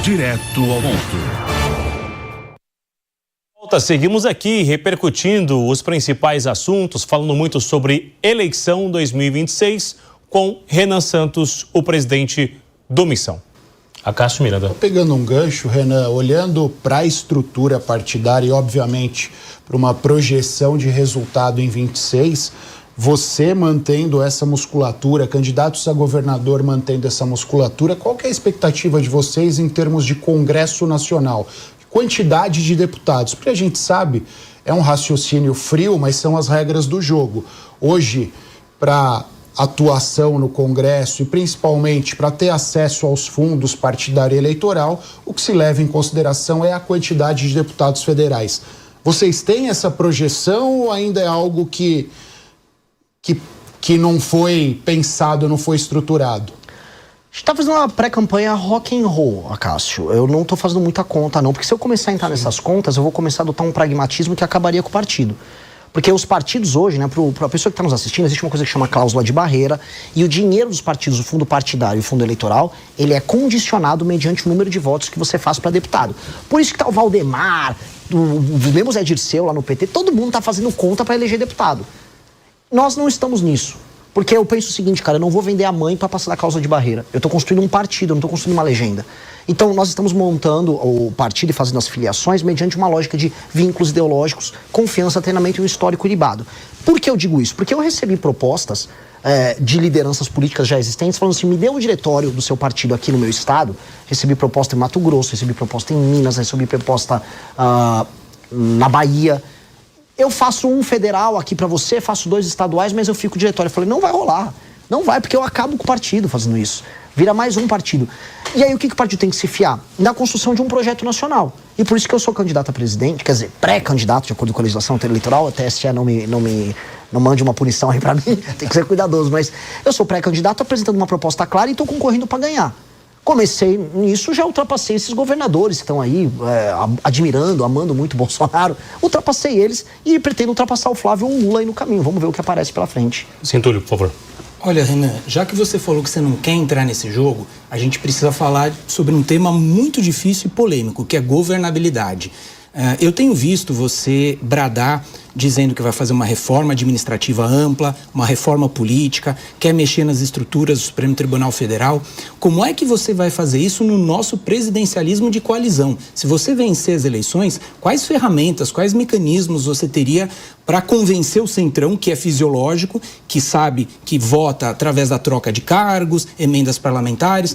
direto ao ponto. Seguimos aqui repercutindo os principais assuntos, falando muito sobre eleição 2026 com Renan Santos, o presidente do Missão. Acácio Miranda. Pegando um gancho, Renan, olhando para a estrutura partidária e, obviamente, para uma projeção de resultado em 26, você mantendo essa musculatura, candidatos a governador mantendo essa musculatura, qual que é a expectativa de vocês em termos de Congresso Nacional? Quantidade de deputados, porque a gente sabe, é um raciocínio frio, mas são as regras do jogo. Hoje, para atuação no Congresso e principalmente para ter acesso aos fundos partidário e eleitoral, o que se leva em consideração é a quantidade de deputados federais. Vocês têm essa projeção ou ainda é algo que não foi pensado, não foi estruturado? A gente tá fazendo uma pré-campanha rock and roll, Acácio. Eu não tô fazendo muita conta, não. Porque se eu começar a entrar nessas contas, eu vou começar a adotar um pragmatismo que acabaria com o partido. Porque os partidos hoje, né, pra pessoa que está nos assistindo, existe uma coisa que chama cláusula de barreira, e o dinheiro dos partidos, o fundo partidário e o fundo eleitoral, ele é condicionado mediante o número de votos que você faz para deputado. Por isso que tá o Valdemar, mesmo o Zé Dirceu lá no PT, todo mundo tá fazendo conta para eleger deputado. Nós não estamos nisso. Porque eu penso o seguinte, cara, eu não vou vender a mãe para passar da cláusula de barreira. Eu tô construindo um partido, eu não tô construindo uma legenda. Então, nós estamos montando o partido e fazendo as filiações mediante uma lógica de vínculos ideológicos, confiança, treinamento e um histórico ilibado. Por que eu digo isso? Porque eu recebi propostas de lideranças políticas já existentes falando assim, me dê um diretório do seu partido aqui no meu estado. Recebi proposta em Mato Grosso, recebi proposta em Minas, recebi proposta na Bahia. Eu faço um federal aqui pra você, faço 2 estaduais, mas eu fico diretório. Eu falei, não vai rolar. Não vai, porque eu acabo com o partido fazendo isso. Vira mais um partido. E aí o que o partido tem que se fiar? Na construção de um projeto nacional. E por isso que eu sou candidato a presidente, quer dizer, pré-candidato, de acordo com a legislação eleitoral, a TSE não mande uma punição aí pra mim, tem que ser cuidadoso, mas eu sou pré-candidato apresentando uma proposta clara e tô concorrendo pra ganhar. Comecei nisso, já ultrapassei esses governadores que estão aí admirando, amando muito o Bolsonaro. Ultrapassei eles e pretendo ultrapassar o Flávio ou o Lula aí no caminho. Vamos ver o que aparece pela frente. Sim, Túlio, por favor. Olha, Renan, já que você falou que você não quer entrar nesse jogo, a gente precisa falar sobre um tema muito difícil e polêmico, que é governabilidade. Eu tenho visto você bradar dizendo que vai fazer uma reforma administrativa ampla, uma reforma política, quer mexer nas estruturas do Supremo Tribunal Federal. Como é que você vai fazer isso no nosso presidencialismo de coalizão? Se você vencer as eleições, quais ferramentas, quais mecanismos você teria para convencer o Centrão, que é fisiológico, que sabe que vota através da troca de cargos, emendas parlamentares?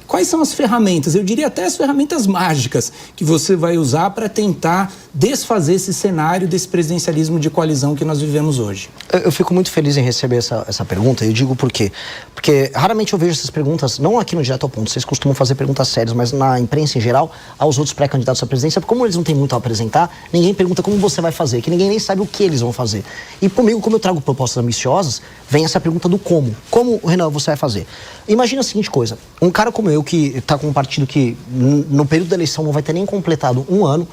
Quais são as ferramentas, eu diria até as ferramentas mágicas, que você vai usar para tentar desfazer esse cenário desse presidencialismo de coalizão que nós vivemos hoje? Eu fico muito feliz em receber essa pergunta, e eu digo por quê. Porque raramente eu vejo essas perguntas, não aqui no Direto ao Ponto, vocês costumam fazer perguntas sérias, mas na imprensa em geral, aos outros pré-candidatos à presidência, porque como eles não têm muito a apresentar, ninguém pergunta como você vai fazer, que ninguém nem sabe o que eles vão fazer. E comigo, como eu trago propostas ambiciosas, vem essa pergunta do como. Como, Renan, você vai fazer? Imagina a seguinte coisa, um cara como eu, que está com um partido que no período da eleição não vai ter nem completado um ano,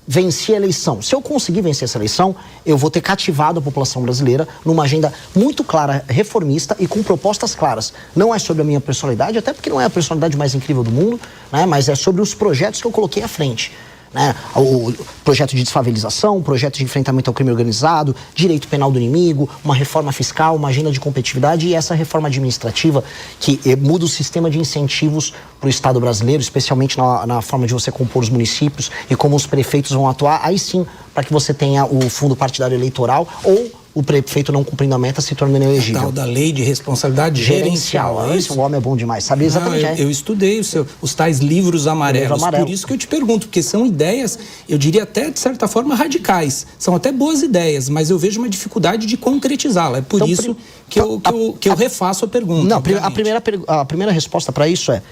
venci a eleição. Se eu conseguir vencer essa eleição, eu vou ter cativado a população brasileira numa agenda muito clara, reformista e com propostas claras. Não é sobre a minha personalidade, até porque não é a personalidade mais incrível do mundo, né? Mas é sobre os projetos que eu coloquei à frente. Né? O projeto de desfavelização, o projeto de enfrentamento ao crime organizado, direito penal do inimigo, uma reforma fiscal, uma agenda de competitividade e essa reforma administrativa que muda o sistema de incentivos para o Estado brasileiro, especialmente na forma de você compor os municípios e como os prefeitos vão atuar, aí sim, para que você tenha o fundo partidário eleitoral ou o prefeito não cumprindo a meta se tornando inelegível. Tal da lei de responsabilidade gerencial. Esse homem é bom demais, sabe exatamente. Eu estudei os tais livros amarelos, por isso que eu te pergunto, porque são ideias, eu diria até de certa forma radicais, são até boas ideias, mas eu vejo uma dificuldade de concretizá-la, é por então, isso que eu refaço a pergunta. Não, a primeira resposta para isso é,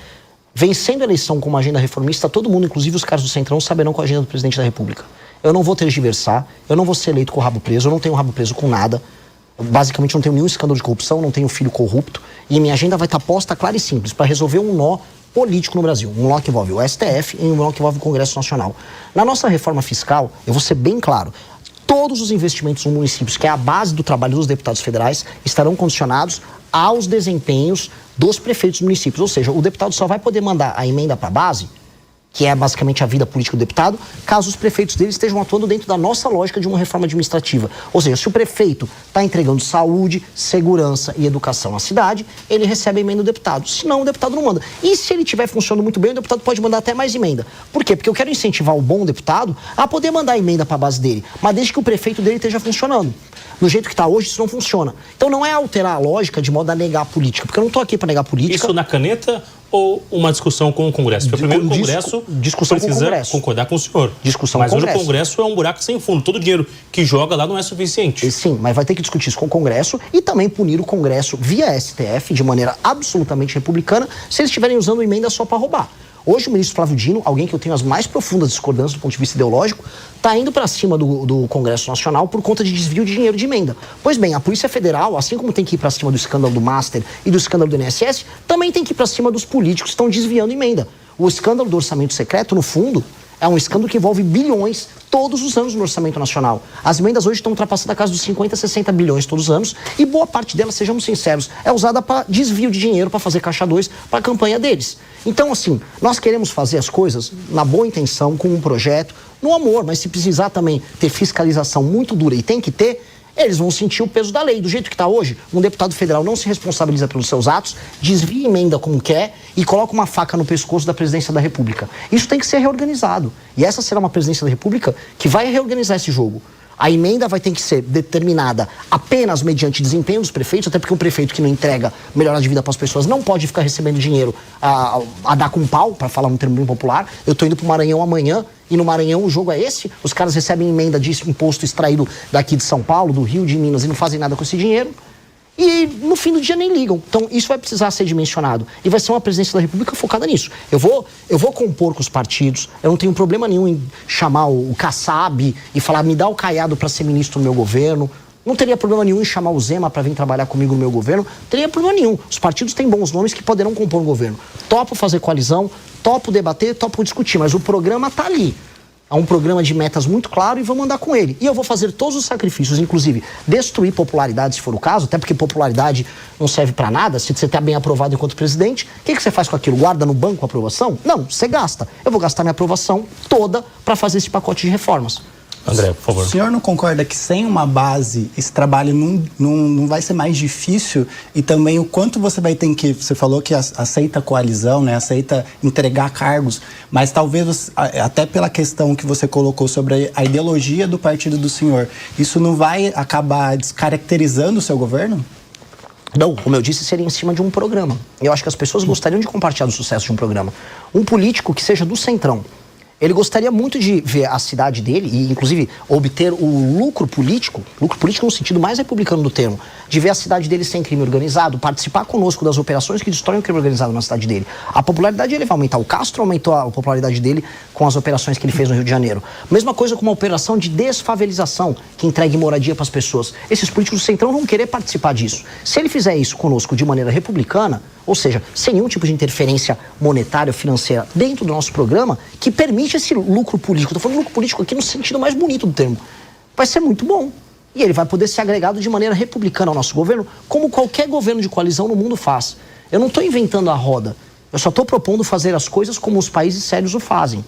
vencendo a eleição com uma agenda reformista, todo mundo, inclusive os caras do Centrão, saberão qual é a agenda do presidente da República. Eu não vou tergiversar, eu não vou ser eleito com o rabo preso, eu não tenho rabo preso com nada. Basicamente não tenho nenhum escândalo de corrupção, não tenho filho corrupto. E minha agenda vai estar posta clara e simples para resolver um nó político no Brasil. Um nó que envolve o STF e um nó que envolve o Congresso Nacional. Na nossa reforma fiscal, eu vou ser bem claro, todos os investimentos nos municípios, que é a base do trabalho dos deputados federais, estarão condicionados aos desempenhos dos prefeitos dos municípios. Ou seja, o deputado só vai poder mandar a emenda para a base, que é basicamente a vida política do deputado, caso os prefeitos dele estejam atuando dentro da nossa lógica de uma reforma administrativa. Ou seja, se o prefeito está entregando saúde, segurança e educação à cidade, ele recebe a emenda do deputado. Senão, o deputado não manda. E se ele estiver funcionando muito bem, o deputado pode mandar até mais emenda. Por quê? Porque eu quero incentivar o bom deputado a poder mandar a emenda para a base dele, mas desde que o prefeito dele esteja funcionando. Do jeito que está hoje, isso não funciona. Então não é alterar a lógica de modo a negar a política, porque eu não estou aqui para negar a política. Isso na caneta ou uma discussão com o Congresso? Porque primeiro o Congresso discussão precisa com o Congresso. concordar com o senhor. Discussão mas com o hoje Congresso. o Congresso é um buraco sem fundo. Todo o dinheiro que joga lá não é suficiente. Sim, mas vai ter que discutir isso com o Congresso e também punir o Congresso via STF de maneira absolutamente republicana se eles estiverem usando emenda só para roubar. Hoje o ministro Flávio Dino, alguém que eu tenho as mais profundas discordâncias do ponto de vista ideológico, está indo para cima do Congresso Nacional por conta de desvio de dinheiro de emenda. Pois bem, a Polícia Federal, assim como tem que ir para cima do escândalo do Master e do escândalo do INSS, também tem que ir para cima dos políticos que estão desviando emenda. O escândalo do orçamento secreto, no fundo, é um escândalo que envolve bilhões todos os anos no orçamento nacional. As emendas hoje estão ultrapassando a casa dos 50, 60 bilhões todos os anos e boa parte delas, sejamos sinceros, é usada para desvio de dinheiro, para fazer caixa 2 para a campanha deles. Então, assim, nós queremos fazer as coisas na boa intenção, com um projeto, no amor, mas se precisar também ter fiscalização muito dura, e tem que ter, eles vão sentir o peso da lei. Do jeito que está hoje, um deputado federal não se responsabiliza pelos seus atos, desvia emenda como quer e coloca uma faca no pescoço da presidência da República. Isso tem que ser reorganizado. E essa será uma presidência da República que vai reorganizar esse jogo. A emenda vai ter que ser determinada apenas mediante desempenho dos prefeitos, até porque um prefeito que não entrega melhora de vida para as pessoas não pode ficar recebendo dinheiro a dar com pau, para falar um termo bem popular. Eu estou indo para o Maranhão amanhã e no Maranhão o jogo é esse. Os caras recebem emenda de imposto extraído daqui de São Paulo, do Rio, de Minas e não fazem nada com esse dinheiro. E no fim do dia nem ligam. Então isso vai precisar ser dimensionado. E vai ser uma presidência da República focada nisso. Eu vou compor com os partidos, eu não tenho problema nenhum em chamar o Kassab e falar, me dá o Caiado para ser ministro do meu governo. Não teria problema nenhum em chamar o Zema para vir trabalhar comigo no meu governo. Não teria problema nenhum. Os partidos têm bons nomes que poderão compor um governo. Topo fazer coalizão, topo debater, topo discutir, mas o programa está ali. Há um programa de metas muito claro e vamos andar com ele. E eu vou fazer todos os sacrifícios, inclusive destruir popularidade, se for o caso, até porque popularidade não serve para nada. Se você está bem aprovado enquanto presidente, o que você faz com aquilo? Guarda no banco a aprovação? Não, você gasta. Eu vou gastar minha aprovação toda para fazer esse pacote de reformas. André, por favor. O senhor não concorda que sem uma base esse trabalho não vai ser mais difícil? E também o quanto você vai ter que... Você falou que aceita coalizão, né? Aceita entregar cargos, mas talvez até pela questão que você colocou sobre a ideologia do partido do senhor, isso não vai acabar descaracterizando o seu governo? Não, como eu disse, seria em cima de um programa. Eu acho que as pessoas gostariam de compartilhar o sucesso de um programa. Um político que seja do centrão, ele gostaria muito de ver a cidade dele e, inclusive, obter o lucro político no sentido mais republicano do termo, de ver a cidade dele sem crime organizado, participar conosco das operações que destroem o crime organizado na cidade dele. A popularidade dele vai aumentar. O Castro aumentou a popularidade dele com as operações que ele fez no Rio de Janeiro. Mesma coisa com uma operação de desfavelização, que entregue moradia para as pessoas. Esses políticos do centrão vão querer participar disso. Se ele fizer isso conosco de maneira republicana, ou seja, sem nenhum tipo de interferência monetária ou financeira dentro do nosso programa, que permite esse lucro político. Estou falando lucro político aqui no sentido mais bonito do termo. Vai ser muito bom. E ele vai poder ser agregado de maneira republicana ao nosso governo, como qualquer governo de coalizão no mundo faz. Eu não estou inventando a roda. Eu só estou propondo fazer as coisas como os países sérios o fazem.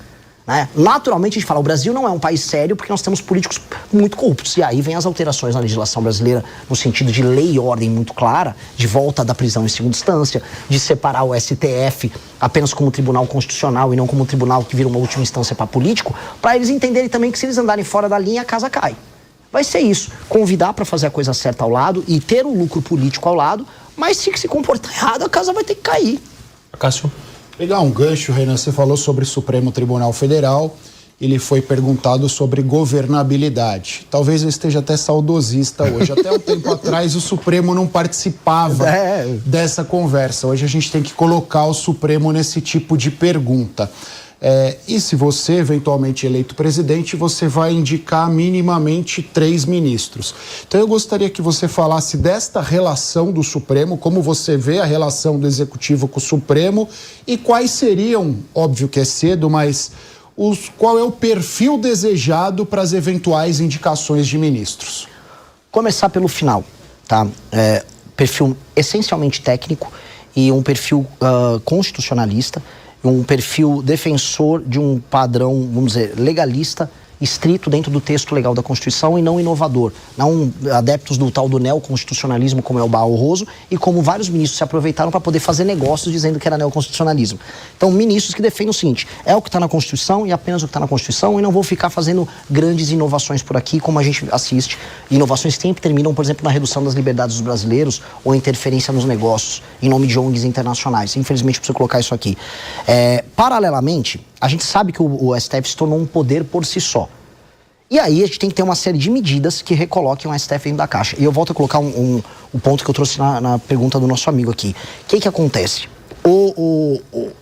Né? Naturalmente a gente fala, o Brasil não é um país sério porque nós temos políticos muito corruptos. E aí vem as alterações na legislação brasileira no sentido de lei e ordem muito clara, de volta da prisão em segunda instância, de separar o STF apenas como tribunal constitucional e não como um tribunal que vira uma última instância para político, para eles entenderem também que se eles andarem fora da linha, a casa cai. Vai ser isso, convidar para fazer a coisa certa ao lado e ter um lucro político ao lado, mas se comportar errado, a casa vai ter que cair. Cássio? Pegar um gancho, Renan, você falou sobre o Supremo Tribunal Federal, ele foi perguntado sobre governabilidade. Talvez eu esteja até saudosista hoje. Até um tempo atrás o Supremo não participava dessa conversa. Hoje a gente tem que colocar o Supremo nesse tipo de pergunta. E se você, eventualmente eleito presidente, você vai indicar minimamente 3 ministros. Então eu gostaria que você falasse desta relação do Supremo, como você vê a relação do Executivo com o Supremo e quais seriam, óbvio que é cedo, mas qual é o perfil desejado para as eventuais indicações de ministros? Começar pelo final, tá? Perfil essencialmente técnico e um perfil constitucionalista, um perfil defensor de um padrão, vamos dizer, legalista, estrito dentro do texto legal da Constituição e não inovador. Não adeptos do tal do neoconstitucionalismo, como é o Barroso, e como vários ministros se aproveitaram para poder fazer negócios dizendo que era neoconstitucionalismo. Então, ministros que defendem o seguinte: é o que está na Constituição e apenas o que está na Constituição, e não vou ficar fazendo grandes inovações por aqui, como a gente assiste. Inovações que sempre terminam, por exemplo, na redução das liberdades dos brasileiros ou interferência nos negócios, em nome de ONGs internacionais. Infelizmente, preciso colocar isso aqui. Paralelamente, a gente sabe que o STF se tornou um poder por si só. E aí a gente tem que ter uma série de medidas que recoloquem o STF dentro da caixa. E eu volto a colocar o ponto que eu trouxe na pergunta do nosso amigo aqui. O que acontece?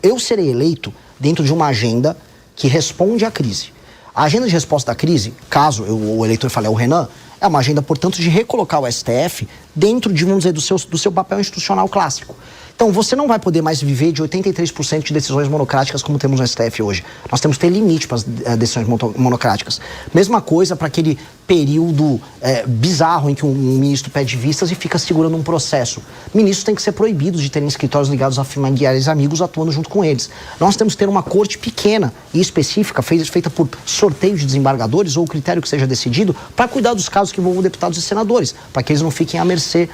Eu serei eleito dentro de uma agenda que responde à crise. A agenda de resposta à crise, caso o eleitor fale, é o Renan, é uma agenda, portanto, de recolocar o STF dentro de, vamos dizer, do seu papel institucional clássico. Então, você não vai poder mais viver de 83% de decisões monocráticas como temos no STF hoje. Nós temos que ter limite para as decisões monocráticas. Mesma coisa para aquele período bizarro em que um ministro pede vistas e fica segurando um processo. Ministros têm que ser proibidos de terem escritórios ligados a familiares e amigos atuando junto com eles. Nós temos que ter uma corte pequena e específica, feita por sorteio de desembargadores ou critério que seja decidido, para cuidar dos casos que envolvam deputados e senadores, para que eles não fiquem à mercê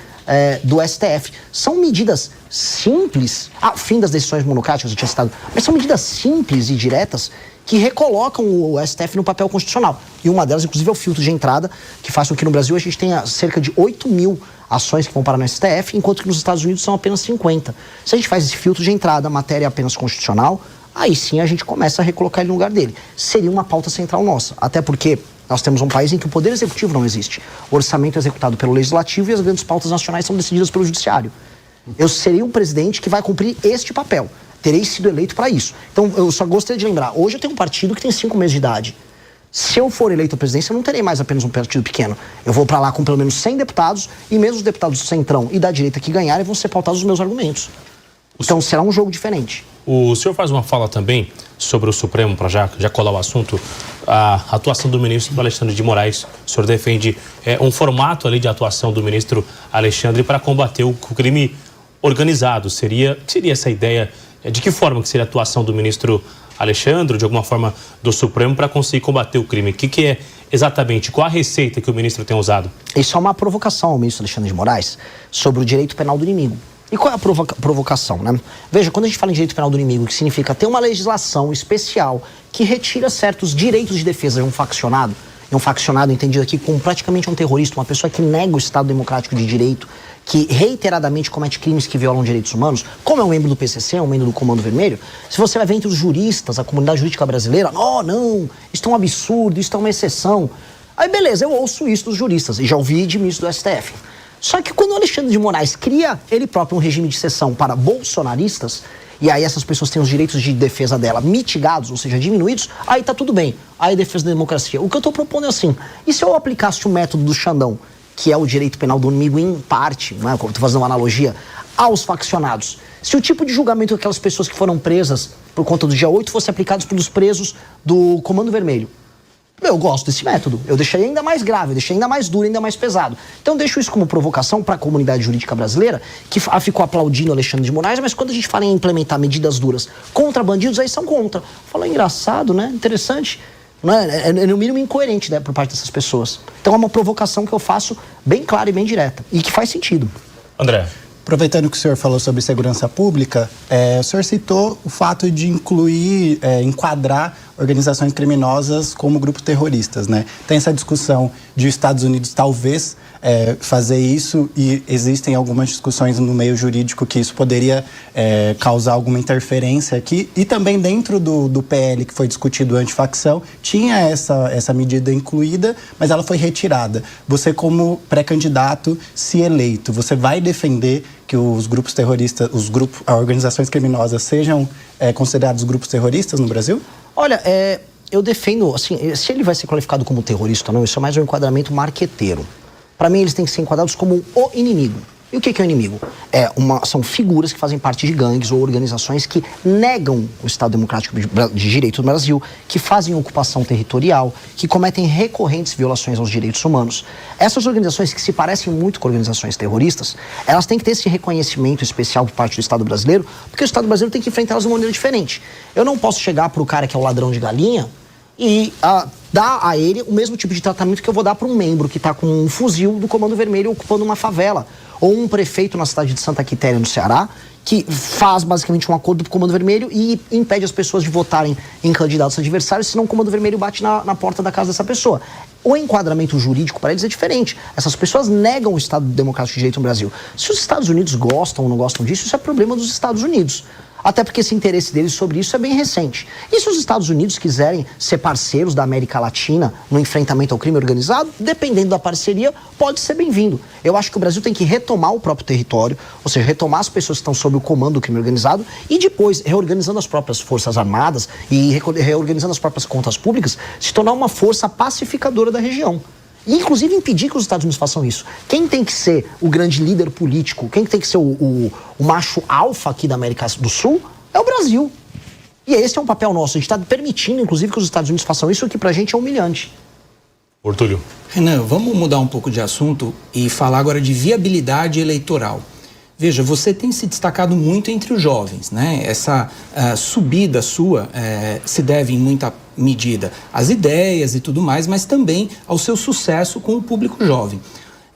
do STF. São medidas simples, fim das decisões monocráticas, eu tinha citado, mas são medidas simples e diretas que recolocam o STF no papel constitucional. E uma delas, inclusive, é o filtro de entrada, que faz com que no Brasil a gente tenha cerca de 8 mil ações que vão parar no STF, enquanto que nos Estados Unidos são apenas 50. Se a gente faz esse filtro de entrada, a matéria é apenas constitucional, aí sim a gente começa a recolocar ele no lugar dele. Seria uma pauta central nossa, até porque nós temos um país em que o poder executivo não existe. O orçamento é executado pelo legislativo e as grandes pautas nacionais são decididas pelo judiciário. Eu serei um presidente que vai cumprir este papel. Terei sido eleito para isso. Então, eu só gostaria de lembrar, hoje eu tenho um partido que tem 5 meses de idade. Se eu for eleito à presidência, eu não terei mais apenas um partido pequeno. Eu vou para lá com pelo menos 100 deputados e mesmo os deputados do Centrão e da direita que ganharem vão ser pautados os meus argumentos. Então, será um jogo diferente. O senhor faz uma fala também sobre o Supremo, para já colar o assunto, a atuação do ministro Alexandre de Moraes. O senhor defende um formato ali de atuação do ministro Alexandre para combater o crime organizado. Que seria essa ideia? De que forma que seria a atuação do ministro Alexandre, de alguma forma do Supremo, para conseguir combater o crime? O que é exatamente? Qual a receita que o ministro tem usado? Isso é uma provocação ao ministro Alexandre de Moraes sobre o direito penal do inimigo. E qual é a provocação, né? Veja, quando a gente fala em direito penal do inimigo, que significa ter uma legislação especial que retira certos direitos de defesa de um faccionado, e um faccionado entendido aqui como praticamente um terrorista, uma pessoa que nega o Estado democrático de direito, que reiteradamente comete crimes que violam direitos humanos, como é um membro do PCC, um membro do Comando Vermelho, se você vai ver entre os juristas, a comunidade jurídica brasileira, não, isso é um absurdo, isso é uma exceção. Aí beleza, eu ouço isso dos juristas, e já ouvi de ministro do STF. Só que quando o Alexandre de Moraes cria ele próprio um regime de exceção para bolsonaristas, e aí essas pessoas têm os direitos de defesa dela mitigados, ou seja, diminuídos, aí tá tudo bem. Aí defesa da democracia. O que eu tô propondo é assim, e se eu aplicasse o método do Xandão, que é o direito penal do inimigo em parte, não é? Tô fazendo uma analogia, aos faccionados. Se o tipo de julgamento daquelas pessoas que foram presas por conta do dia 8 fosse aplicado pelos presos do Comando Vermelho, eu gosto desse método. Eu deixaria ainda mais grave, eu deixaria ainda mais duro, ainda mais pesado. Então eu deixo isso como provocação para a comunidade jurídica brasileira, que ficou aplaudindo Alexandre de Moraes, mas quando a gente fala em implementar medidas duras contra bandidos, aí são contra. Fala, engraçado, né? Interessante. É no mínimo incoerente, né, por parte dessas pessoas. Então é uma provocação que eu faço bem clara e bem direta. E que faz sentido. André. Aproveitando que o senhor falou sobre segurança pública, o senhor citou o fato de incluir, enquadrar organizações criminosas como grupos terroristas, né? Tem essa discussão de os Estados Unidos talvez fazer isso e existem algumas discussões no meio jurídico que isso poderia causar alguma interferência aqui. E também dentro do PL que foi discutido antifacção, tinha essa medida incluída, mas ela foi retirada. Você como pré-candidato, se eleito, você vai defender que os grupos terroristas, as organizações criminosas sejam considerados grupos terroristas no Brasil? Olha, eu defendo, assim, se ele vai ser qualificado como terrorista ou não, isso é mais um enquadramento marqueteiro. Para mim, eles têm que ser enquadrados como o inimigo. E o que é o inimigo? São figuras que fazem parte de gangues ou organizações que negam o Estado Democrático de Direito do Brasil, que fazem ocupação territorial, que cometem recorrentes violações aos direitos humanos. Essas organizações que se parecem muito com organizações terroristas, elas têm que ter esse reconhecimento especial por parte do Estado brasileiro, porque o Estado brasileiro tem que enfrentar elas de uma maneira diferente. Eu não posso chegar para o cara que é o ladrão de galinha e dar a ele o mesmo tipo de tratamento que eu vou dar para um membro que está com um fuzil do Comando Vermelho ocupando uma favela. Ou um prefeito na cidade de Santa Quitéria, no Ceará, que faz basicamente um acordo com o Comando Vermelho e impede as pessoas de votarem em candidatos adversários, senão o Comando Vermelho bate na porta da casa dessa pessoa. O enquadramento jurídico para eles é diferente. Essas pessoas negam o Estado Democrático de Direito no Brasil. Se os Estados Unidos gostam ou não gostam disso, isso é problema dos Estados Unidos. Até porque esse interesse deles sobre isso é bem recente. E se os Estados Unidos quiserem ser parceiros da América Latina no enfrentamento ao crime organizado, dependendo da parceria, pode ser bem-vindo. Eu acho que o Brasil tem que retomar o próprio território, ou seja, retomar as pessoas que estão sob o comando do crime organizado e depois, reorganizando as próprias forças armadas e reorganizando as próprias contas públicas, se tornar uma força pacificadora da região. E, inclusive, impedir que os Estados Unidos façam isso. Quem tem que ser o grande líder político, quem tem que ser o macho alfa aqui da América do Sul é o Brasil. E esse é um papel nosso. A gente está permitindo, inclusive, que os Estados Unidos façam isso, o que pra gente é humilhante. Ortúlio. Renan, vamos mudar um pouco de assunto e falar agora de viabilidade eleitoral. Veja, você tem se destacado muito entre os jovens, né? Essa subida sua se deve em muita medida às ideias e tudo mais, mas também ao seu sucesso com o público jovem.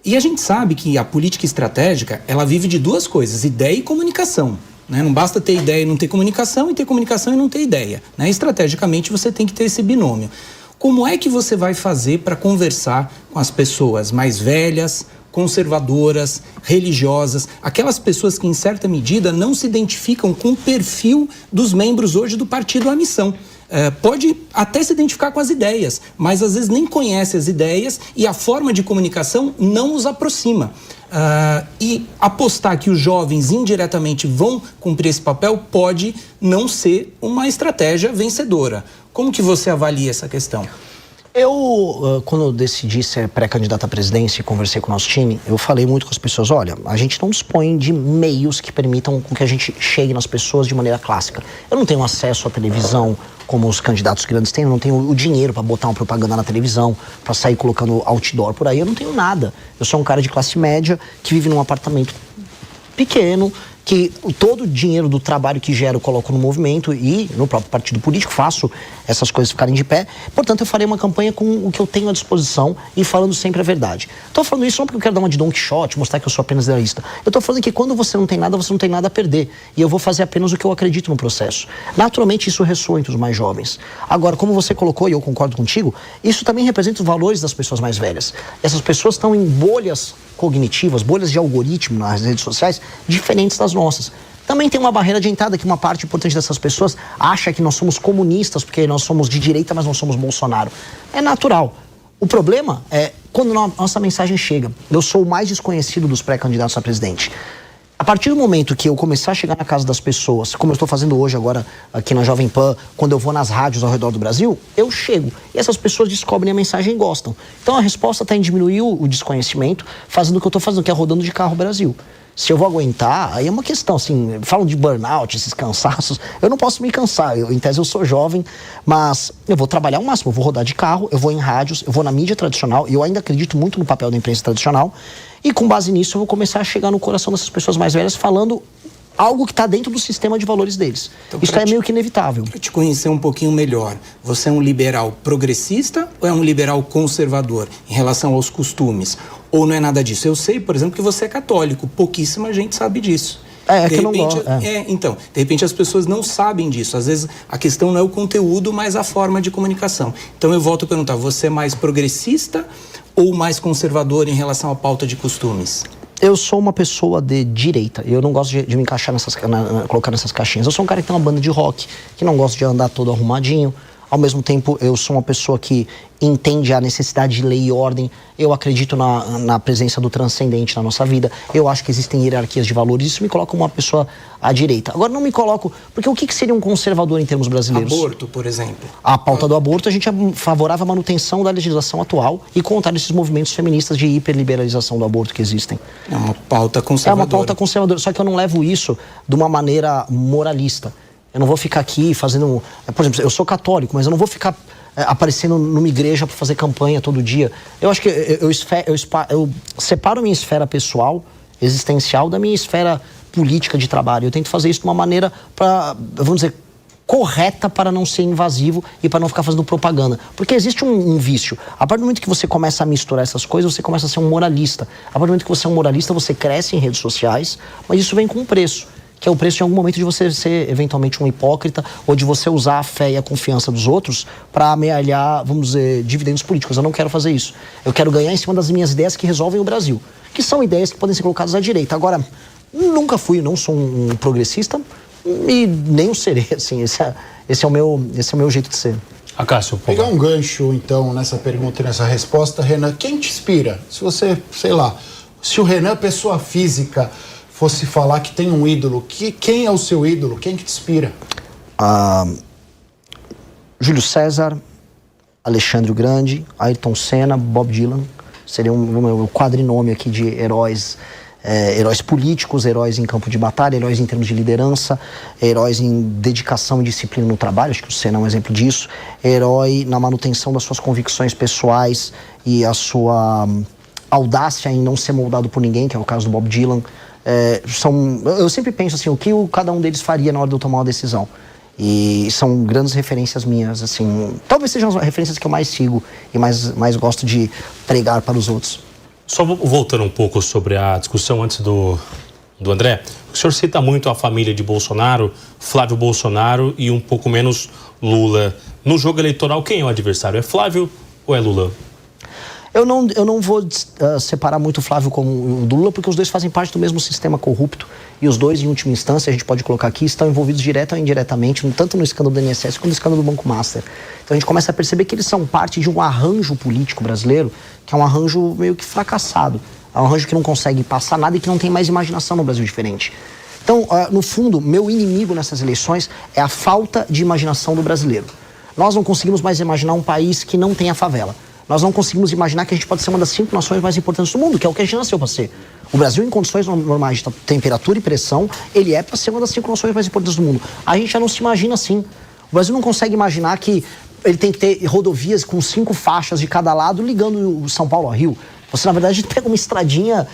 E a gente sabe que a política estratégica, ela vive de duas coisas, ideia e comunicação. Né? Não basta ter ideia e não ter comunicação, e ter comunicação e não ter ideia. Né? Estrategicamente, você tem que ter esse binômio. Como é que você vai fazer para conversar com as pessoas mais velhas, conservadoras, religiosas, aquelas pessoas que, em certa medida, não se identificam com o perfil dos membros hoje do Partido à Missão? Pode até se identificar com as ideias, mas às vezes nem conhece as ideias e a forma de comunicação não os aproxima. E apostar que os jovens indiretamente vão cumprir esse papel pode não ser uma estratégia vencedora. Como que você avalia essa questão? Quando eu decidi ser pré-candidato à presidência e conversei com o nosso time, eu falei muito com as pessoas, olha, a gente não dispõe de meios que permitam com que a gente chegue nas pessoas de maneira clássica. Eu não tenho acesso à televisão como os candidatos grandes têm, eu não tenho o dinheiro para botar uma propaganda na televisão, para sair colocando outdoor por aí, eu não tenho nada. Eu sou um cara de classe média que vive num apartamento pequeno, que todo o dinheiro do trabalho que gero eu coloco no movimento e no próprio partido político, faço essas coisas ficarem de pé. Portanto, eu farei uma campanha com o que eu tenho à disposição e falando sempre a verdade. Estou falando isso não porque eu quero dar uma de Don Quixote, mostrar que eu sou apenas idealista. Eu estou falando que quando você não tem nada, você não tem nada a perder. E eu vou fazer apenas o que eu acredito no processo. Naturalmente, isso ressoa entre os mais jovens. Agora, como você colocou, e eu concordo contigo, isso também representa os valores das pessoas mais velhas. Essas pessoas estão em bolhas cognitivas, bolhas de algoritmo nas redes sociais, diferentes das nossas. Também tem uma barreira de entrada que uma parte importante dessas pessoas acha que nós somos comunistas porque nós somos de direita, mas não somos Bolsonaro. É natural. O problema é quando nossa mensagem chega. Eu sou o mais desconhecido dos pré-candidatos a presidente. A partir do momento que eu começar a chegar na casa das pessoas, como eu estou fazendo hoje agora aqui na Jovem Pan, quando eu vou nas rádios ao redor do Brasil, eu chego. E essas pessoas descobrem a mensagem e gostam. Então a resposta está em diminuir o desconhecimento, fazendo o que eu estou fazendo, que é rodando de carro Brasil. Se eu vou aguentar, aí é uma questão, assim, falam de burnout, esses cansaços, eu não posso me cansar, em tese eu sou jovem, mas eu vou trabalhar ao máximo, eu vou rodar de carro, eu vou em rádios, eu vou na mídia tradicional, e eu ainda acredito muito no papel da imprensa tradicional, e com base nisso eu vou começar a chegar no coração dessas pessoas mais velhas falando algo que está dentro do sistema de valores deles. Então, isso é meio que inevitável. Para te conhecer um pouquinho melhor, você é um liberal progressista ou é um liberal conservador em relação aos costumes? Ou não é nada disso? Eu sei, por exemplo, que você é católico. Pouquíssima gente sabe disso. Que eu não gosto. Então, de repente as pessoas não sabem disso. Às vezes a questão não é o conteúdo, mas a forma de comunicação. Então eu volto a perguntar, você é mais progressista ou mais conservador em relação à pauta de costumes? Eu sou uma pessoa de direita. Eu não gosto de me encaixar colocar nessas caixinhas. Eu sou um cara que tem uma banda de rock, que não gosta de andar todo arrumadinho. Ao mesmo tempo, eu sou uma pessoa que entende a necessidade de lei e ordem. Eu acredito na presença do transcendente na nossa vida. Eu acho que existem hierarquias de valores. Isso me coloca como uma pessoa à direita. Agora, não me coloco... Porque o que seria um conservador em termos brasileiros? Aborto, por exemplo. A pauta do aborto, a gente é favorável à manutenção da legislação atual e contrário desses movimentos feministas de hiperliberalização do aborto que existem. É uma pauta conservadora. É uma pauta conservadora. Só que eu não levo isso de uma maneira moralista. Eu não vou ficar aqui fazendo... Por exemplo, eu sou católico, mas eu não vou ficar aparecendo numa igreja para fazer campanha todo dia. Eu acho que eu separo minha esfera pessoal, existencial, da minha esfera política de trabalho. Eu tento fazer isso de uma maneira, vamos dizer, correta, para não ser invasivo e para não ficar fazendo propaganda. Porque existe um vício. A partir do momento que você começa a misturar essas coisas, você começa a ser um moralista. A partir do momento que você é um moralista, você cresce em redes sociais, mas isso vem com um preço. Que é o preço em algum momento de você ser eventualmente um hipócrita ou de você usar a fé e a confiança dos outros para amealhar, vamos dizer, dividendos políticos. Eu não quero fazer isso. Eu quero ganhar em cima das minhas ideias que resolvem o Brasil. Que são ideias que podem ser colocadas à direita. Agora, nunca fui, não sou um progressista e nem o serei, assim. Esse é o meu jeito de ser. Acácio, pegar um gancho, então, nessa pergunta e nessa resposta, Renan, quem te inspira? Se você, sei lá, se o Renan, pessoa física, fosse falar que tem um ídolo, quem é o seu ídolo? Quem que te inspira? Júlio César, Alexandre o Grande, Ayrton Senna, Bob Dylan. Seria um quadrinômio aqui de heróis, heróis políticos, heróis em campo de batalha, heróis em termos de liderança, heróis em dedicação e disciplina no trabalho, acho que o Senna é um exemplo disso, herói na manutenção das suas convicções pessoais e a sua audácia em não ser moldado por ninguém, que é o caso do Bob Dylan. Eu sempre penso assim, o que cada um deles faria na hora de eu tomar uma decisão. E são grandes referências minhas, assim. Talvez sejam as referências que eu mais sigo e mais gosto de pregar para os outros. Só voltando um pouco sobre a discussão antes do André, o senhor cita muito a família de Bolsonaro, Flávio Bolsonaro e um pouco menos Lula. No jogo eleitoral, quem é o adversário? É Flávio ou é Lula? Eu não vou separar muito o Flávio como o Lula, porque os dois fazem parte do mesmo sistema corrupto e os dois, em última instância, a gente pode colocar aqui, estão envolvidos direta ou indiretamente, tanto no escândalo do INSS quanto no escândalo do Banco Master. Então a gente começa a perceber que eles são parte de um arranjo político brasileiro, que é um arranjo meio que fracassado. É um arranjo que não consegue passar nada e que não tem mais imaginação no Brasil diferente. Então, no fundo, meu inimigo nessas eleições é a falta de imaginação do brasileiro. Nós não conseguimos mais imaginar um país que não tenha favela. Nós não conseguimos imaginar que a gente pode ser uma das 5 nações mais importantes do mundo, que é o que a gente nasceu para ser. O Brasil, em condições normais de temperatura e pressão, ele é para ser uma das 5 nações mais importantes do mundo. A gente já não se imagina assim. O Brasil não consegue imaginar que ele tem que ter rodovias com 5 faixas de cada lado ligando o São Paulo ao Rio. Você, na verdade, pega uma estradinha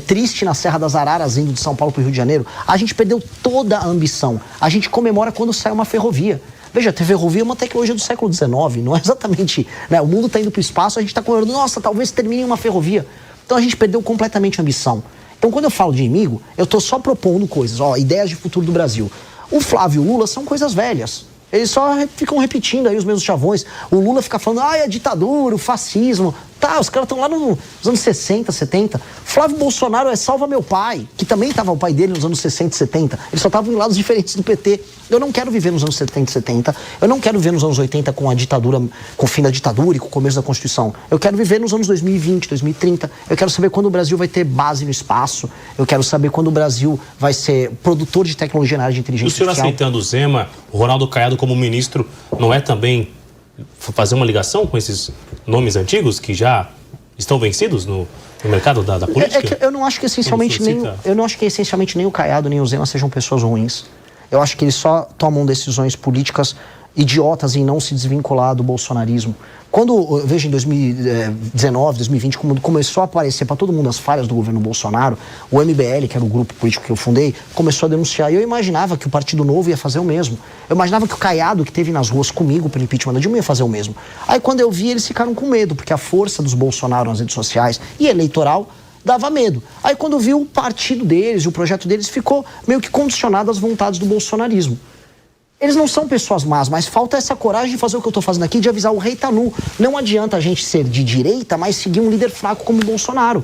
triste na Serra das Araras, indo de São Paulo para o Rio de Janeiro. A gente perdeu toda a ambição. A gente comemora quando sai uma ferrovia. Veja, a ferrovia é uma tecnologia do século XIX, não é exatamente... Né? O mundo está indo para o espaço, a gente está comemorando, nossa, talvez termine uma ferrovia. Então a gente perdeu completamente a ambição. Então quando eu falo de inimigo, eu estou só propondo coisas, ideias de futuro do Brasil. O Flávio e o Lula são coisas velhas. Eles só ficam repetindo aí os mesmos chavões. O Lula fica falando, a ditadura, o fascismo. Tá, os caras estão lá nos anos 60, 70. Flávio Bolsonaro é Salva Meu Pai, que também estava o pai dele nos anos 60 e 70. Eles só estavam em lados diferentes do PT. Eu não quero viver nos anos 70 e 70. Eu não quero viver nos anos 80 com a ditadura, com o fim da ditadura e com o começo da Constituição. Eu quero viver nos anos 2020, 2030. Eu quero saber quando o Brasil vai ter base no espaço. Eu quero saber quando o Brasil vai ser produtor de tecnologia na área de inteligência artificial. O senhor aceitando o Zema, o Ronaldo Caiado como ministro, não é também fazer uma ligação com esses nomes antigos que já estão vencidos no mercado da política? É que eu não acho que essencialmente nem o Caiado nem o Zema sejam pessoas ruins. Eu acho que eles só tomam decisões políticas idiotas em não se desvincular do bolsonarismo. Quando eu vejo em 2019, 2020, quando começou a aparecer para todo mundo as falhas do governo Bolsonaro, o MBL, que era o grupo político que eu fundei, começou a denunciar. E eu imaginava que o Partido Novo ia fazer o mesmo. Eu imaginava que o Caiado, que esteve nas ruas comigo pelo impeachment da Dilma, ia fazer o mesmo. Aí quando eu vi, eles ficaram com medo, porque a força dos Bolsonaro nas redes sociais e eleitoral dava medo. Aí quando eu vi o partido deles e o projeto deles, ficou meio que condicionado às vontades do bolsonarismo. Eles não são pessoas más, mas falta essa coragem de fazer o que eu estou fazendo aqui, de avisar o rei tá nu. Não adianta a gente ser de direita, mas seguir um líder fraco como o Bolsonaro.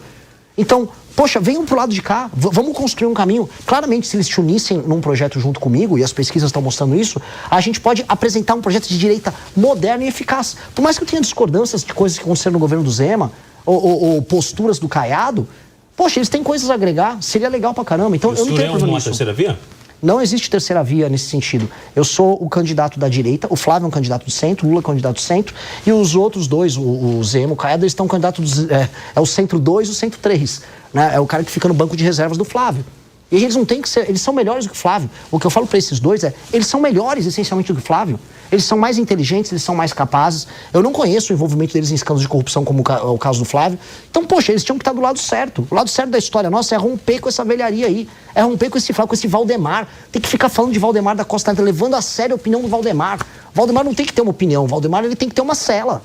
Então, poxa, venham pro lado de cá, vamos construir um caminho. Claramente, se eles se unissem num projeto junto comigo, e as pesquisas estão mostrando isso, a gente pode apresentar um projeto de direita moderno e eficaz. Por mais que eu tenha discordâncias de coisas que aconteceram no governo do Zema, ou posturas do Caiado, poxa, eles têm coisas a agregar, seria legal pra caramba. Então, eu não tenho problema nisso. Terceira via? Não existe terceira via nesse sentido. Eu sou o candidato da direita, o Flávio é um candidato do centro, o Lula é um candidato do centro, e os outros dois, o Zema, o Caiado, eles estão candidatos, é o centro 2 e o centro 3. Né? É o cara que fica no banco de reservas do Flávio. E eles não têm que ser, eles são melhores do que o Flávio. O que eu falo para esses dois eles são melhores essencialmente do que o Flávio. Eles são mais inteligentes, eles são mais capazes. Eu não conheço o envolvimento deles em escândalos de corrupção como o caso do Flávio. Então, poxa, eles tinham que estar do lado certo. O lado certo da história nossa é romper com essa velharia aí. É romper com esse Flávio, com esse Valdemar. Tem que ficar falando de Valdemar da Costa Neto, levando a sério a opinião do Valdemar. O Valdemar não tem que ter uma opinião. O Valdemar, ele tem que ter uma cela.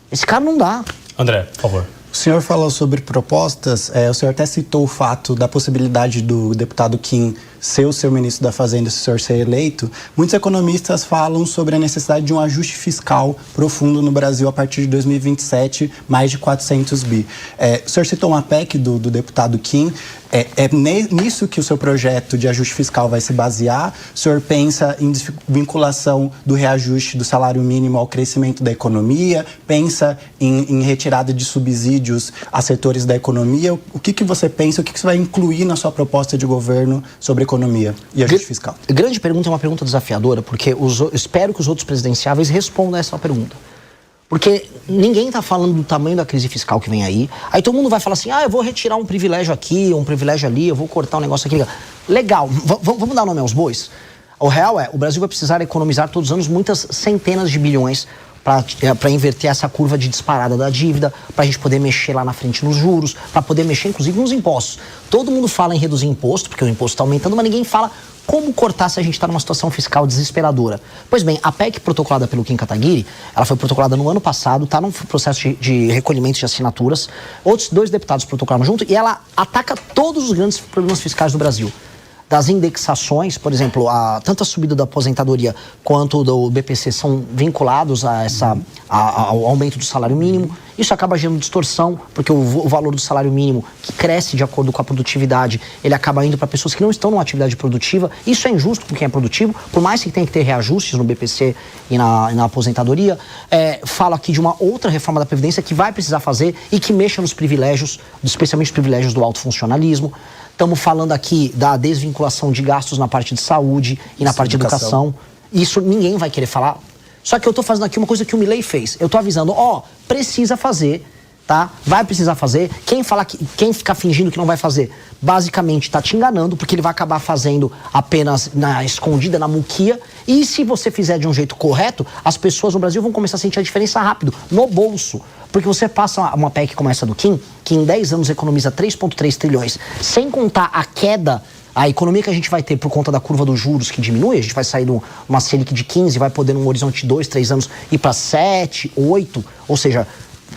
Esse cara não dá. André, por favor. O senhor falou sobre propostas, o senhor até citou o fato da possibilidade do deputado Kim ser o seu ministro da Fazenda se o senhor ser eleito. Muitos economistas falam sobre a necessidade de um ajuste fiscal profundo no Brasil a partir de 2027, mais de 400 bi. O senhor citou uma PEC do deputado Kim. É nisso que o seu projeto de ajuste fiscal vai se basear? O senhor pensa em vinculação do reajuste do salário mínimo ao crescimento da economia? Pensa em retirada de subsídios a setores da economia? O que você pensa? O que você vai incluir na sua proposta de governo sobre economia e ajuste fiscal? Grande pergunta, é uma pergunta desafiadora, porque espero que os outros presidenciáveis respondam a essa pergunta. Porque ninguém está falando do tamanho da crise fiscal que vem aí. Aí todo mundo vai falar assim, eu vou retirar um privilégio aqui, um privilégio ali, eu vou cortar um negócio aqui. Legal, vamos dar nome aos bois? O real o Brasil vai precisar economizar todos os anos muitas centenas de bilhões para inverter essa curva de disparada da dívida, para a gente poder mexer lá na frente nos juros, para poder mexer inclusive nos impostos. Todo mundo fala em reduzir imposto, porque o imposto está aumentando, mas ninguém fala como cortar se a gente está numa situação fiscal desesperadora. Pois bem, a PEC protocolada pelo Kim Kataguiri, ela foi protocolada no ano passado, está num processo de recolhimento de assinaturas, outros 2 deputados protocolaram junto, e ela ataca todos os grandes problemas fiscais do Brasil. Das indexações, por exemplo, tanto a subida da aposentadoria quanto do BPC são vinculados ao aumento do salário mínimo. Isso acaba gerando distorção, porque o valor do salário mínimo, que cresce de acordo com a produtividade, ele acaba indo para pessoas que não estão numa atividade produtiva. Isso é injusto com quem é produtivo, por mais que tenha que ter reajustes no BPC e na aposentadoria. Falo aqui de uma outra reforma da Previdência que vai precisar fazer e que mexa nos privilégios, especialmente os privilégios do alto funcionalismo. Estamos falando aqui da desvinculação de gastos na parte de saúde e na parte de educação. Isso ninguém vai querer falar. Só que eu estou fazendo aqui uma coisa que o Milei fez. Eu estou avisando, precisa fazer, tá? Vai precisar fazer. Quem ficar fingindo que não vai fazer, basicamente está te enganando, porque ele vai acabar fazendo apenas na escondida, na muquia. E se você fizer de um jeito correto, as pessoas no Brasil vão começar a sentir a diferença rápido, no bolso. Porque você passa uma PEC como essa do Kim, que em 10 anos economiza 3,3 trilhões, sem contar a queda, a economia que a gente vai ter por conta da curva dos juros que diminui, a gente vai sair de uma Selic de 15, vai poder num horizonte de 2, 3 anos ir para 7, 8, ou seja,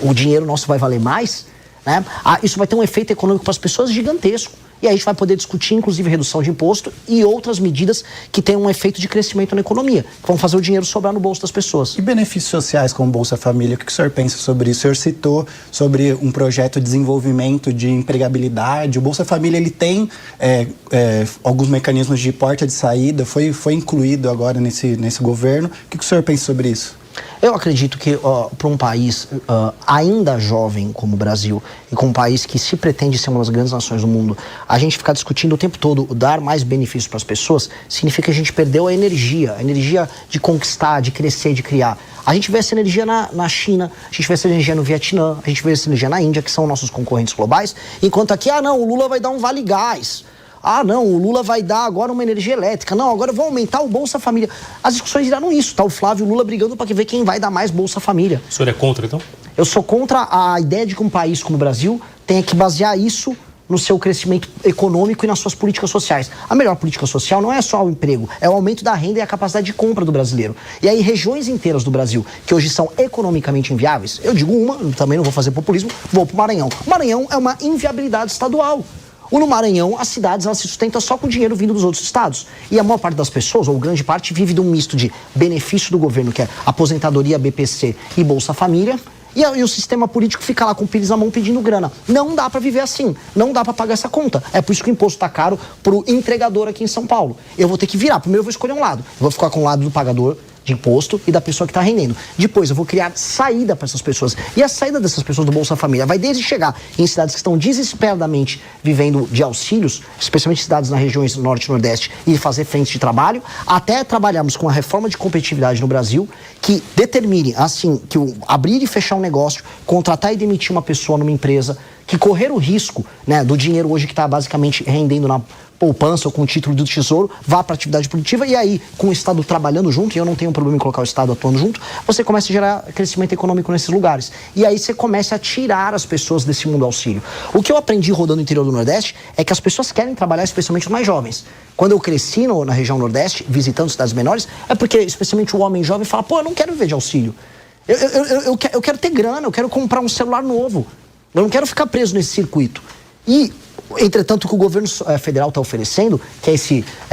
o dinheiro nosso vai valer mais, né? Isso vai ter um efeito econômico para as pessoas gigantesco. E aí a gente vai poder discutir, inclusive, redução de imposto e outras medidas que tenham um efeito de crescimento na economia, que vão fazer o dinheiro sobrar no bolso das pessoas. E benefícios sociais como Bolsa Família, o que o senhor pensa sobre isso? O senhor citou sobre um projeto de desenvolvimento de empregabilidade. O Bolsa Família ele tem alguns mecanismos de porta de saída, foi incluído agora nesse governo. O que o senhor pensa sobre isso? Eu acredito que para um país ainda jovem como o Brasil e com um país que se pretende ser uma das grandes nações do mundo, a gente ficar discutindo o tempo todo dar mais benefícios para as pessoas significa que a gente perdeu a energia de conquistar, de crescer, de criar. A gente vê essa energia na China, a gente vê essa energia no Vietnã, a gente vê essa energia na Índia, que são nossos concorrentes globais, enquanto aqui, o Lula vai dar um Vale Gás. O Lula vai dar agora uma energia elétrica. Não, agora eu vou aumentar o Bolsa Família. As discussões irão isso, tá? O Flávio e o Lula brigando para ver quem vai dar mais Bolsa Família. O senhor é contra, então? Eu sou contra a ideia de que um país como o Brasil tenha que basear isso no seu crescimento econômico e nas suas políticas sociais. A melhor política social não é só o emprego, é o aumento da renda e a capacidade de compra do brasileiro. E aí regiões inteiras do Brasil, que hoje são economicamente inviáveis, eu digo também não vou fazer populismo, vou pro Maranhão. O Maranhão é uma inviabilidade estadual. No Maranhão, as cidades se sustentam só com dinheiro vindo dos outros estados. E a maior parte das pessoas, ou grande parte, vive de um misto de benefício do governo, que é aposentadoria, BPC e Bolsa Família, E o sistema político fica lá com o pires na mão pedindo grana. Não dá para viver assim, não dá para pagar essa conta. É por isso que o imposto tá caro pro entregador aqui em São Paulo. Eu vou ter que virar, primeiro eu vou escolher um lado. Eu vou ficar com o lado do pagador de imposto e da pessoa que está rendendo. Depois eu vou criar saída para essas pessoas. E a saída dessas pessoas do Bolsa Família vai desde chegar em cidades que estão desesperadamente vivendo de auxílios, especialmente cidades nas regiões norte e nordeste, e fazer frente de trabalho, até trabalharmos com uma reforma de competitividade no Brasil que determine, assim, que o abrir e fechar um negócio, contratar e demitir uma pessoa numa empresa, que correr o risco, né, do dinheiro hoje que está basicamente rendendo na poupança ou com o título do Tesouro, vá para a atividade produtiva e aí, com o Estado trabalhando junto, e eu não tenho problema em colocar o Estado atuando junto, você começa a gerar crescimento econômico nesses lugares. E aí você começa a tirar as pessoas desse mundo auxílio. O que eu aprendi rodando no interior do Nordeste é que as pessoas querem trabalhar, especialmente os mais jovens. Quando eu cresci na região Nordeste, visitando cidades menores, é porque, especialmente o homem jovem, fala, pô, eu não quero viver de auxílio. Eu quero ter grana, eu quero comprar um celular novo. Eu não quero ficar preso nesse circuito. E, entretanto, o que o governo federal está oferecendo, que é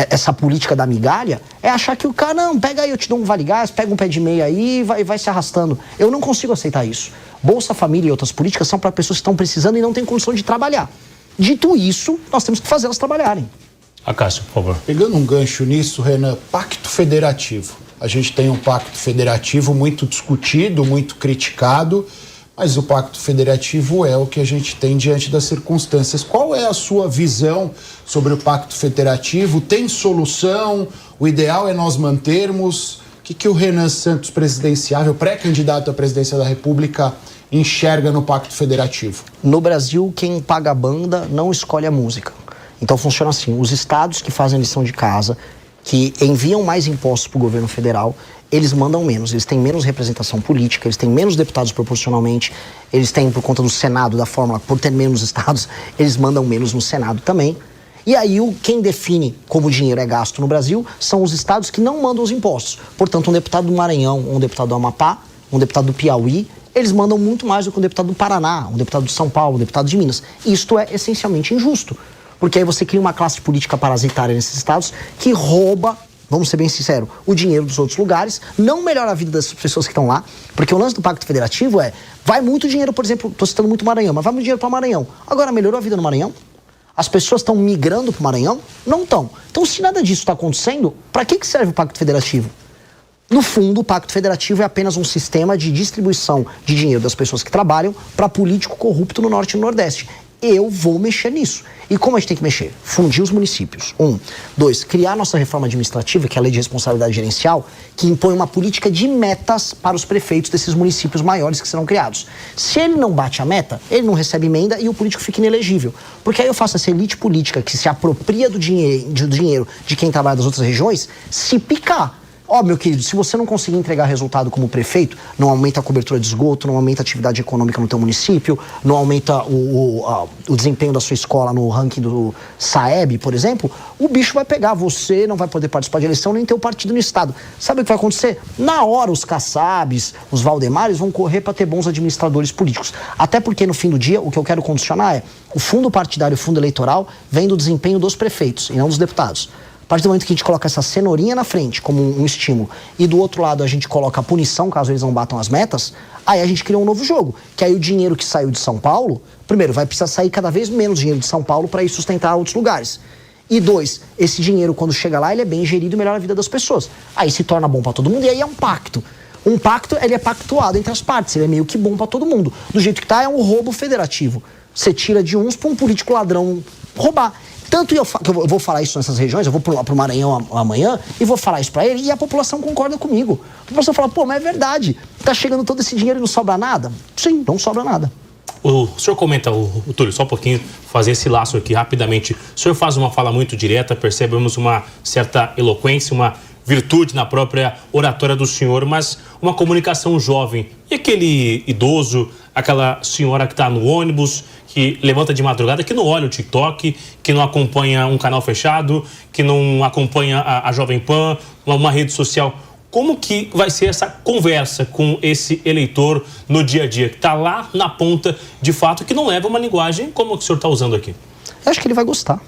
essa política da migalha, é achar que o cara, não, pega aí, eu te dou um vale-gás, pega um pé de meia aí e vai se arrastando. Eu não consigo aceitar isso. Bolsa Família e outras políticas são para pessoas que estão precisando e não têm condição de trabalhar. Dito isso, nós temos que fazer elas trabalharem. Acácio, por favor. Pegando um gancho nisso, Renan, pacto federativo. A gente tem um pacto federativo muito discutido, muito criticado, mas o pacto federativo é o que a gente tem diante das circunstâncias. Qual é a sua visão sobre o pacto federativo? Tem solução? O ideal é nós mantermos? O que o Renan Santos, presidenciável, pré-candidato à presidência da República, enxerga no pacto federativo? No Brasil, quem paga a banda não escolhe a música. Então funciona assim, os estados que fazem lição de casa, que enviam mais impostos para o governo federal, eles mandam menos, eles têm menos representação política, eles têm menos deputados proporcionalmente, eles têm, por conta do Senado, da fórmula, por ter menos estados, eles mandam menos no Senado também. E aí quem define como o dinheiro é gasto no Brasil são os estados que não mandam os impostos. Portanto, um deputado do Maranhão, um deputado do Amapá, um deputado do Piauí, eles mandam muito mais do que um deputado do Paraná, um deputado de São Paulo, um deputado de Minas. Isto é essencialmente injusto, porque aí você cria uma classe política parasitária nesses estados que rouba, vamos ser bem sinceros, o dinheiro dos outros lugares, não melhora a vida das pessoas que estão lá, porque o lance do Pacto Federativo vai muito dinheiro, por exemplo, estou citando muito Maranhão, mas vai muito dinheiro para o Maranhão. Agora, melhorou a vida no Maranhão? As pessoas estão migrando para o Maranhão? Não estão. Então, se nada disso está acontecendo, para que serve o Pacto Federativo? No fundo, o Pacto Federativo é apenas um sistema de distribuição de dinheiro das pessoas que trabalham para político corrupto no Norte e no Nordeste. Eu vou mexer nisso. E como a gente tem que mexer? Fundir os municípios. 2, criar nossa reforma administrativa, que é a Lei de Responsabilidade Gerencial, que impõe uma política de metas para os prefeitos desses municípios maiores que serão criados. Se ele não bate a meta, ele não recebe emenda e o político fica inelegível. Porque aí eu faço essa elite política que se apropria do dinheiro de quem trabalha das outras regiões, se picar. Meu querido, se você não conseguir entregar resultado como prefeito, não aumenta a cobertura de esgoto, não aumenta a atividade econômica no teu município, não aumenta o desempenho da sua escola no ranking do Saeb, por exemplo, o bicho vai pegar. Você não vai poder participar de eleição nem ter o partido no estado. Sabe o que vai acontecer? Na hora, os Kassabs, os Valdemares vão correr para ter bons administradores políticos. Até porque, no fim do dia, o que eu quero condicionar é o fundo partidário e o fundo eleitoral vem do desempenho dos prefeitos e não dos deputados. A partir do momento que a gente coloca essa cenourinha na frente como um estímulo e do outro lado a gente coloca a punição caso eles não batam as metas, aí a gente cria um novo jogo. Que aí o dinheiro que saiu de São Paulo, primeiro, vai precisar sair cada vez menos dinheiro de São Paulo para ir sustentar outros lugares. E 2, esse dinheiro quando chega lá, ele é bem gerido e melhora a vida das pessoas. Aí se torna bom para todo mundo e aí é um pacto. Um pacto, ele é pactuado entre as partes, ele é meio que bom para todo mundo. Do jeito que tá, é um roubo federativo. Você tira de uns para um político ladrão roubar. Tanto que eu vou falar isso nessas regiões, eu vou pro Maranhão amanhã e vou falar isso para ele e a população concorda comigo. A população fala, mas é verdade, tá chegando todo esse dinheiro e não sobra nada? Sim, não sobra nada. O senhor comenta, o Túlio, só um pouquinho, fazer esse laço aqui rapidamente. O senhor faz uma fala muito direta, percebemos uma certa eloquência, uma virtude na própria oratória do senhor, mas uma comunicação jovem. E aquele idoso, aquela senhora que está no ônibus, que levanta de madrugada, que não olha o TikTok, que não acompanha um canal fechado, que não acompanha a Jovem Pan, uma rede social. Como que vai ser essa conversa com esse eleitor no dia a dia, que está lá na ponta, de fato, que não leva uma linguagem como o que o senhor está usando aqui? Eu acho que ele vai gostar.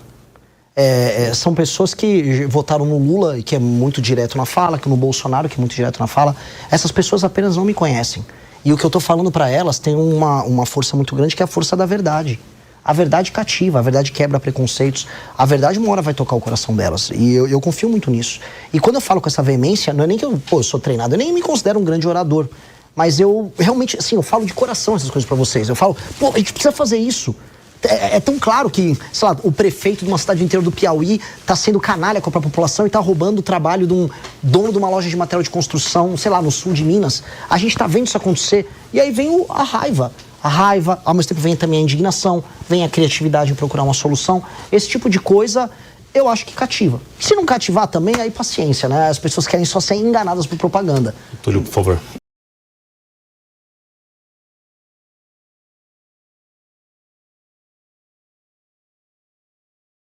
São pessoas que votaram no Lula, que é muito direto na fala, que no Bolsonaro, que é muito direto na fala. Essas pessoas apenas não me conhecem. E o que eu tô falando para elas tem uma força muito grande, que é a força da verdade. A verdade cativa, a verdade quebra preconceitos, a verdade uma hora vai tocar o coração delas. E eu confio muito nisso. E quando eu falo com essa veemência, não é nem que eu sou treinado, eu nem me considero um grande orador. Mas eu realmente, assim, eu falo de coração essas coisas para vocês. Eu falo, a gente precisa fazer isso. É tão claro que, sei lá, o prefeito de uma cidade inteira do Piauí tá sendo canalha com a população e tá roubando o trabalho de um dono de uma loja de material de construção, sei lá, no sul de Minas. A gente tá vendo isso acontecer e aí vem a raiva. A raiva, ao mesmo tempo vem também a indignação, vem a criatividade em procurar uma solução. Esse tipo de coisa eu acho que cativa. Se não cativar também, aí paciência, né? As pessoas querem só ser enganadas por propaganda. Túlio, por favor.